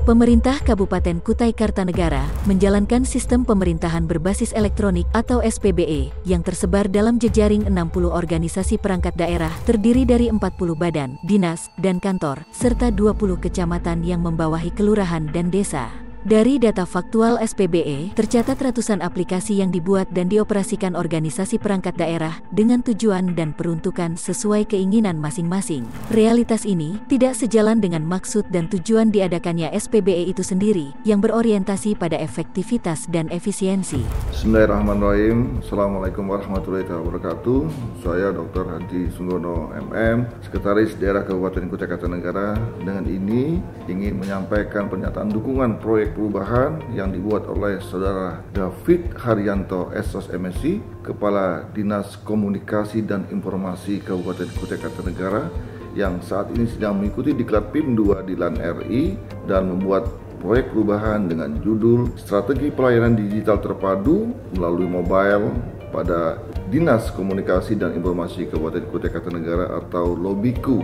Pemerintah Kabupaten Kutai Kartanegara menjalankan sistem pemerintahan berbasis elektronik atau SPBE yang tersebar dalam jejaring 60 organisasi perangkat daerah terdiri dari 40 badan, dinas, dan kantor, serta 20 kecamatan yang membawahi kelurahan dan desa. Dari data faktual SPBE, tercatat ratusan aplikasi yang dibuat dan dioperasikan organisasi perangkat daerah dengan tujuan dan peruntukan sesuai keinginan masing-masing. Realitas ini tidak sejalan dengan maksud dan tujuan diadakannya SPBE itu sendiri, yang berorientasi pada efektivitas dan efisiensi. Bismillahirrahmanirrahim. Assalamualaikum warahmatullahi wabarakatuh. Saya Dr. Haji Sunggono MM, Sekretaris Daerah Kabupaten Kutai Kartanegara. Dengan ini ingin menyampaikan pernyataan dukungan proyek perubahan yang dibuat oleh Saudara David Haryanto SOS MSc, Kepala Dinas Komunikasi dan Informasi Kabupaten Kutai Kartanegara, yang saat ini sedang mengikuti diklat PIM 2 di LAN RI dan membuat proyek perubahan dengan judul Strategi Pelayanan Digital Terpadu melalui Mobile pada Dinas Komunikasi dan Informasi Kabupaten Kutai Kartanegara atau LOBIKU.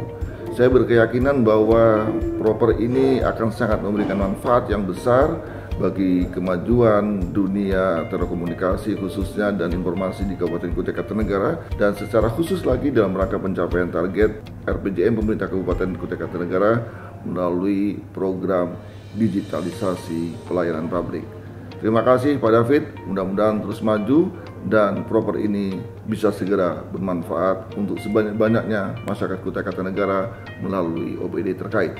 Saya berkeyakinan bahwa proper ini akan sangat memberikan manfaat yang besar bagi kemajuan dunia telekomunikasi khususnya dan informasi di Kabupaten Kutai Kartanegara, dan secara khusus lagi dalam rangka pencapaian target RPJM pemerintah Kabupaten Kutai Kartanegara melalui program digitalisasi pelayanan publik. Terima kasih Pak David, mudah-mudahan terus maju dan proper ini bisa segera bermanfaat untuk sebanyak-banyaknya masyarakat Kutai Kartanegara melalui OPD terkait.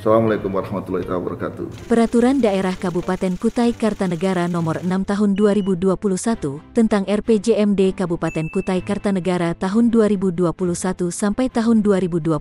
Assalamualaikum warahmatullahi wabarakatuh. Peraturan Daerah Kabupaten Kutai Kartanegara Nomor 6 Tahun 2021 tentang RPJMD Kabupaten Kutai Kartanegara tahun 2021 sampai tahun 2026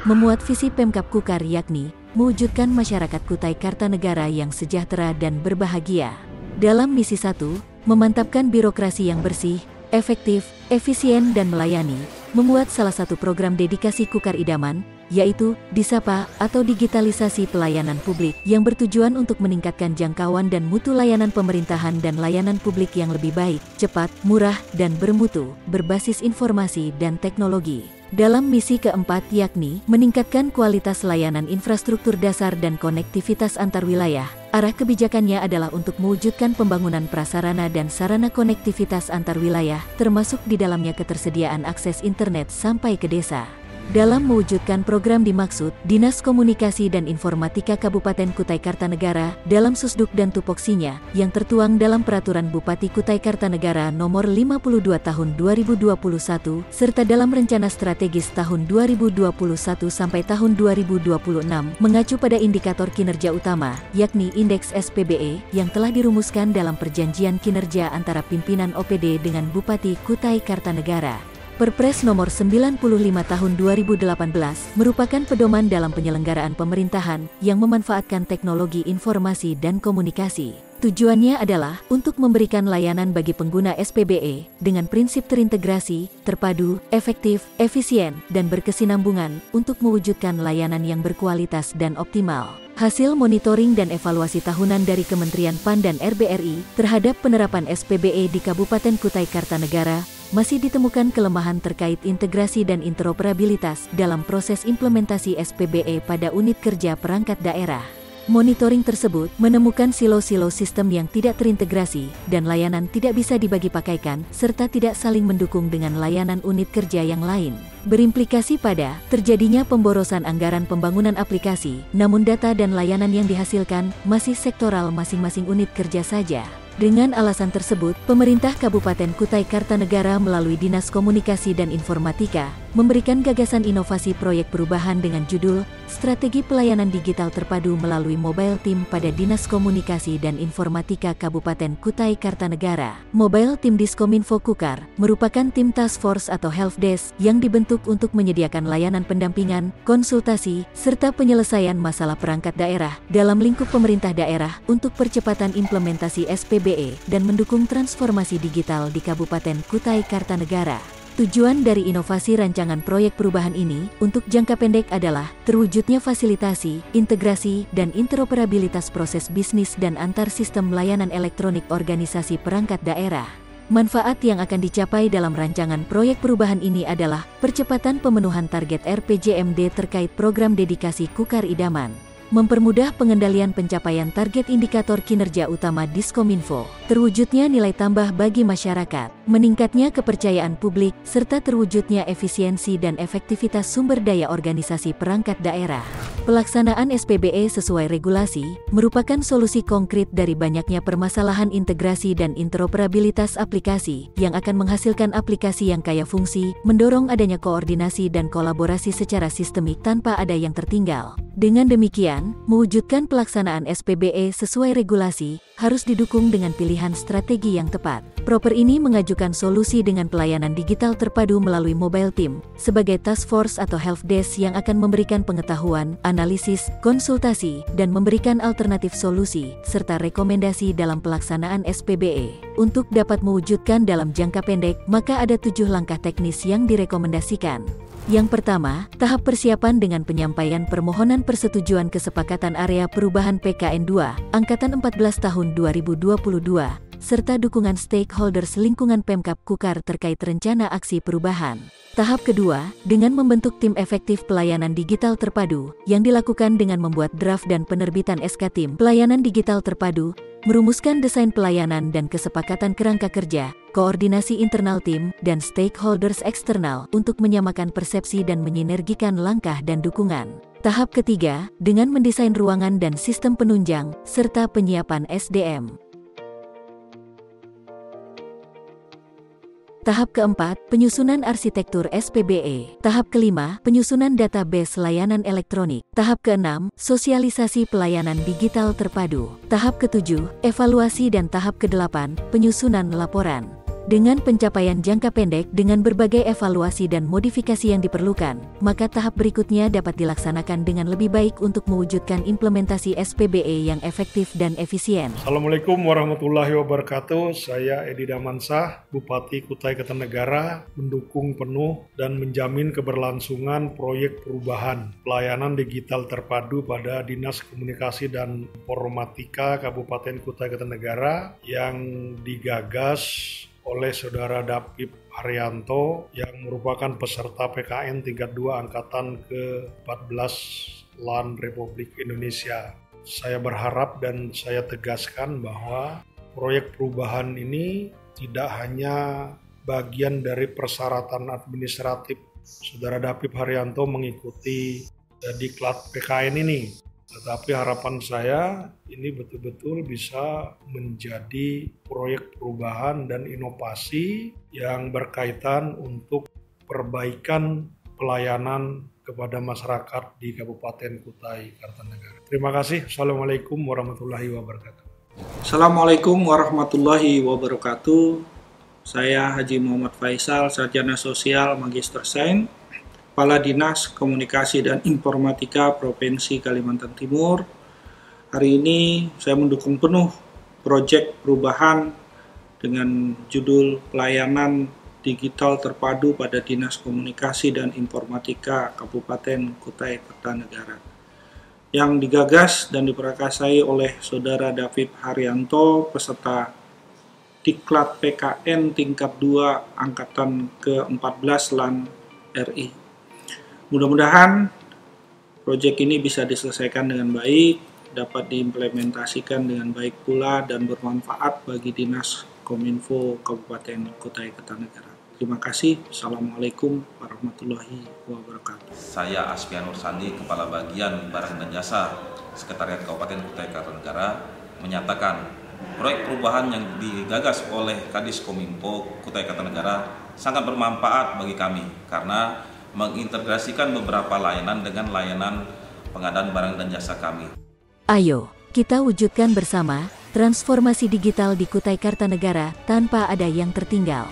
memuat visi Pemkab Kukar, yakni mewujudkan masyarakat Kutai Kartanegara yang sejahtera dan berbahagia. Dalam misi 1, memantapkan birokrasi yang bersih, efektif, efisien dan melayani, membuat salah satu program dedikasi Kukar Idaman, yaitu Disapa atau digitalisasi pelayanan publik yang bertujuan untuk meningkatkan jangkauan dan mutu layanan pemerintahan dan layanan publik yang lebih baik, cepat, murah, dan bermutu, berbasis informasi dan teknologi. Dalam misi keempat, yakni meningkatkan kualitas layanan infrastruktur dasar dan konektivitas antar wilayah, arah kebijakannya adalah untuk mewujudkan pembangunan prasarana dan sarana konektivitas antar wilayah, termasuk di dalamnya ketersediaan akses internet sampai ke desa. Dalam mewujudkan program dimaksud, Dinas Komunikasi dan Informatika Kabupaten Kutai Kartanegara dalam Susduk dan Tupoksinya yang tertuang dalam Peraturan Bupati Kutai Kartanegara Nomor 52 Tahun 2021 serta dalam Rencana Strategis tahun 2021 sampai tahun 2026 mengacu pada indikator kinerja utama, yakni Indeks SPBE yang telah dirumuskan dalam Perjanjian Kinerja antara pimpinan OPD dengan Bupati Kutai Kartanegara. Perpres Nomor 95 Tahun 2018 merupakan pedoman dalam penyelenggaraan pemerintahan yang memanfaatkan teknologi informasi dan komunikasi. Tujuannya adalah untuk memberikan layanan bagi pengguna SPBE dengan prinsip terintegrasi, terpadu, efektif, efisien, dan berkesinambungan untuk mewujudkan layanan yang berkualitas dan optimal. Hasil monitoring dan evaluasi tahunan dari Kementerian PAN dan RBRI terhadap penerapan SPBE di Kabupaten Kutai Kartanegara masih ditemukan kelemahan terkait integrasi dan interoperabilitas dalam proses implementasi SPBE pada unit kerja perangkat daerah. Monitoring tersebut menemukan silo-silo sistem yang tidak terintegrasi dan layanan tidak bisa dibagi pakaikan serta tidak saling mendukung dengan layanan unit kerja yang lain. Berimplikasi pada terjadinya pemborosan anggaran pembangunan aplikasi, namun data dan layanan yang dihasilkan masih sektoral masing-masing unit kerja saja. Dengan alasan tersebut, pemerintah Kabupaten Kutai Kartanegara melalui Dinas Komunikasi dan Informatika memberikan gagasan inovasi proyek perubahan dengan judul Strategi Pelayanan Digital Terpadu melalui Mobile Team pada Dinas Komunikasi dan Informatika Kabupaten Kutai Kartanegara. Mobile Team Diskominfo Kukar merupakan tim task force atau helpdesk yang dibentuk untuk menyediakan layanan pendampingan, konsultasi, serta penyelesaian masalah perangkat daerah dalam lingkup pemerintah daerah untuk percepatan implementasi SPBE dan mendukung transformasi digital di Kabupaten Kutai Kartanegara. Tujuan dari inovasi rancangan proyek perubahan ini untuk jangka pendek adalah terwujudnya fasilitasi, integrasi, dan interoperabilitas proses bisnis dan antar sistem layanan elektronik organisasi perangkat daerah. Manfaat yang akan dicapai dalam rancangan proyek perubahan ini adalah percepatan pemenuhan target RPJMD terkait program dedikasi Kukar Idaman. mempermudah pengendalian pencapaian target indikator kinerja utama Diskominfo, terwujudnya nilai tambah bagi masyarakat, meningkatnya kepercayaan publik, serta terwujudnya efisiensi dan efektivitas sumber daya organisasi perangkat daerah. Pelaksanaan SPBE sesuai regulasi merupakan solusi konkret dari banyaknya permasalahan integrasi dan interoperabilitas aplikasi yang akan menghasilkan aplikasi yang kaya fungsi, mendorong adanya koordinasi dan kolaborasi secara sistemik tanpa ada yang tertinggal. Dengan demikian, mewujudkan pelaksanaan SPBE sesuai regulasi harus didukung dengan pilihan strategi yang tepat. Proper ini mengajukan solusi dengan pelayanan digital terpadu melalui mobile team sebagai task force atau help desk yang akan memberikan pengetahuan, analisis, konsultasi, dan memberikan alternatif solusi serta rekomendasi dalam pelaksanaan SPBE. Untuk dapat mewujudkan dalam jangka pendek, maka ada 7 langkah teknis yang direkomendasikan. Yang pertama, tahap persiapan dengan penyampaian permohonan persetujuan kesepakatan area perubahan PKN 2, Angkatan 14 tahun 2022, serta dukungan stakeholders lingkungan Pemkab Kukar terkait rencana aksi perubahan. Tahap kedua, dengan membentuk tim efektif pelayanan digital terpadu, yang dilakukan dengan membuat draft dan penerbitan SK tim pelayanan digital terpadu, merumuskan desain pelayanan dan kesepakatan kerangka kerja, koordinasi internal tim, dan stakeholders eksternal untuk menyamakan persepsi dan menyinergikan langkah dan dukungan. Tahap ketiga, dengan mendesain ruangan dan sistem penunjang, serta penyiapan SDM. Tahap keempat, penyusunan arsitektur SPBE. Tahap kelima, penyusunan database layanan elektronik. Tahap keenam, sosialisasi pelayanan digital terpadu. Tahap ketujuh, evaluasi dan tahap kedelapan, penyusunan laporan. Dengan pencapaian jangka pendek dengan berbagai evaluasi dan modifikasi yang diperlukan, maka tahap berikutnya dapat dilaksanakan dengan lebih baik untuk mewujudkan implementasi SPBE yang efektif dan efisien. Assalamualaikum warahmatullahi wabarakatuh. Saya Edi Damansah, Bupati Kutai Kartanegara, mendukung penuh dan menjamin keberlangsungan proyek perubahan pelayanan digital terpadu pada Dinas Komunikasi dan Informatika Kabupaten Kutai Kartanegara yang digagas oleh Saudara David Haryanto yang merupakan peserta PKN tingkat 2 Angkatan ke-14 LAN Republik Indonesia. Saya berharap dan saya tegaskan bahwa proyek perubahan ini tidak hanya bagian dari persyaratan administratif Saudara David Haryanto mengikuti diklat PKN ini, tetapi harapan saya ini betul-betul bisa menjadi proyek perubahan dan inovasi yang berkaitan untuk perbaikan pelayanan kepada masyarakat di Kabupaten Kutai Kartanegara. Terima kasih. Assalamualaikum warahmatullahi wabarakatuh. Assalamualaikum warahmatullahi wabarakatuh. Saya Haji Muhammad Faisal, Sarjana Sosial Magister Sains, Kepala Dinas Komunikasi dan Informatika Provinsi Kalimantan Timur. Hari ini saya mendukung penuh proyek perubahan dengan judul Pelayanan Digital Terpadu pada Dinas Komunikasi dan Informatika Kabupaten Kutai Kartanegara, yang digagas dan diprakarsai oleh Saudara David Haryanto, peserta Diklat PKN tingkat 2 Angkatan ke-14 LAN RI. Mudah-mudahan proyek ini bisa diselesaikan dengan baik, dapat diimplementasikan dengan baik pula dan bermanfaat bagi Dinas Kominfo Kabupaten Kutai Kartanegara. Terima kasih. Assalamualaikum warahmatullahi wabarakatuh. Saya Asfianur Sandi, Kepala Bagian Barang dan Jasa Sekretariat Kabupaten Kutai Kartanegara, menyatakan proyek perubahan yang digagas oleh Kadis Kominfo Kutai Kartanegara sangat bermanfaat bagi kami karena mengintegrasikan beberapa layanan dengan layanan pengadaan barang dan jasa kami. Ayo, kita wujudkan bersama transformasi digital di Kutai Kartanegara tanpa ada yang tertinggal.